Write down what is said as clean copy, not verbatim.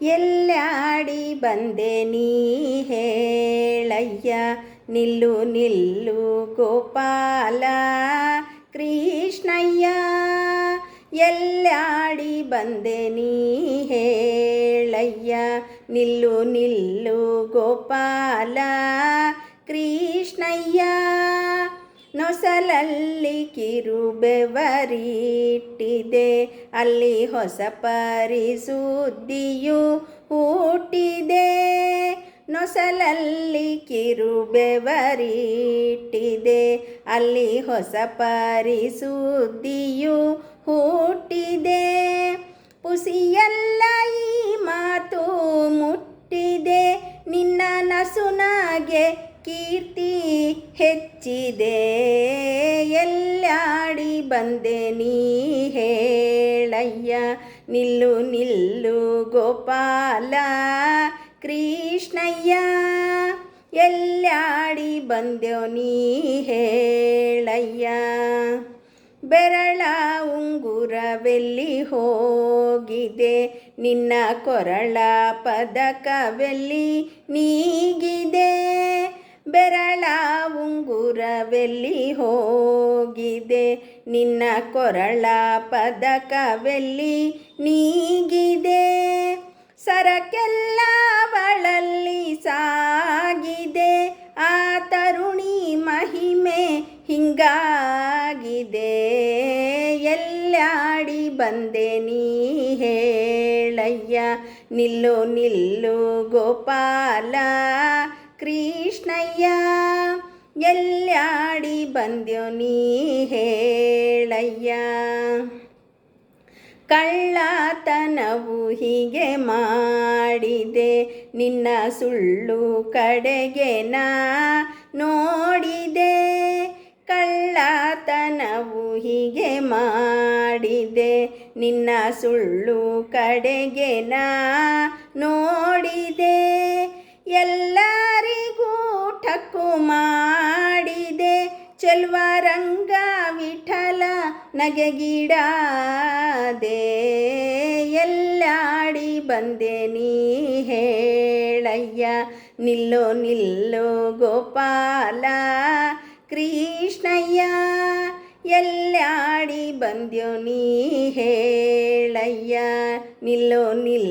ಎಲ್ಲಾಡಿ ಬಂದೆ ನೀ ಹೇಳಯ್ಯ, ನಿಲ್ಲು ನಿಲ್ಲು ಗೋಪಾಲ ಕೃಷ್ಣಯ್ಯ. ಎಲ್ಲಾಡಿ ಬಂದೆ ನೀ ಹೇಳಯ್ಯ, ನಿಲ್ಲು ನಿಲ್ಲು ಗೋಪಾಲ ಕೃಷ್ಣಯ್ಯ. ನೊಸಲಲ್ಲಿ ಕಿರುಬೆವರಿಟ್ಟಿದೆ, ಅಲ್ಲಿ ಹೊಸ ಪರಿಸುದ್ದಿಯು ಹುಟ್ಟಿದೆ. ನೊಸಲಲ್ಲಿ ಕಿರುಬೆವರಿಟ್ಟಿದೆ, ಅಲ್ಲಿ ಹೊಸ ಪರಿಸುದ್ದಿಯು ಹುಟ್ಟಿದೆ. ಪುಸಿಯೆಲ್ಲ ಈ ಮಾತು ಮುಟ್ಟಿದೆ, ನಿನ್ನ ನಸುನಗೆ ಕೀರ್ತಿ ಹೆಚ್ಚಿದೆ. ಎಲ್ಲಾಡಿ ಬಂದೆ ನೀ ಹೇಳಯ್ಯ, ನಿಲ್ಲು ನಿಲ್ಲು ಗೋಪಾಲ ಕೃಷ್ಣಯ್ಯ. ಎಲ್ಲಾಡಿ ಬಂದ್ಯೋ ನೀ ಹೇಳಯ್ಯ. ಬೆರಳ ಉಂಗುರವೆಲ್ಲಿ ಹೋಗಿದೆ, ನಿನ್ನ ಕೊರಳ ಪದಕವೆಲ್ಲಿ ನೀಗಿದೆ. ಬೆರಳ ಉಂಗುರವೆಲ್ಲಿ ಹೋಗಿದೆ, ನಿನ್ನ ಕೊರಳ ಪದಕವೆಲ್ಲಿ ನೀಗಿದೆ. ಸರಕೆಲ್ಲ ಅವಳಲ್ಲಿ ಸಾಗಿದೆ, ಆ ತರುಣಿ ಮಹಿಮೆ ಹಿಂಗಾಗಿದೆ. ಎಲ್ಲಾಡಿ ಬಂದೆ ನೀ ಹೇಳಯ್ಯ, ನಿಲ್ಲು ನಿಲ್ಲು ಗೋಪಾಲ ಕೃಷ್ಣಯ್ಯ. ಎಲ್ಲಾಡಿ ಬಂದ್ಯೋ ನೀ ಹೇಳಯ್ಯ. ಕಳ್ಳತನವು ಹೀಗೆ ಮಾಡಿದೆ, ನಿನ್ನ ಸುಳ್ಳು ಕಡೆಗೆ ನಾ ನೋಡಿದೆ. ಕಳ್ಳತನವು ಹೀಗೆ ಮಾಡಿದೆ, ನಿನ್ನ ಸುಳ್ಳು ಕಡೆಗೆ ನಾ ನೋಡಿದೆ. ಎಲ್ಲರಿಗೂ ಠಕ್ಕು ಮಾಡಿದೆ, ಚೆಲ್ವರಂಗ ವಿಠಲ ನಗೆಗೀಡಾದೆ. ಎಲ್ಲಾಡಿ ಬಂದೆ ನೀ ಹೇಳಯ್ಯ, ನಿಲ್ಲೋ ನಿಲ್ಲೋ ಗೋಪಾಲ ಕೃಷ್ಣಯ್ಯ. ಎಲ್ಲಾಡಿ ಬಂದ್ಯೋ ನೀ ಹೇಳಯ್ಯ, ನಿಲ್ಲೋ ನಿಲ್ಲೋ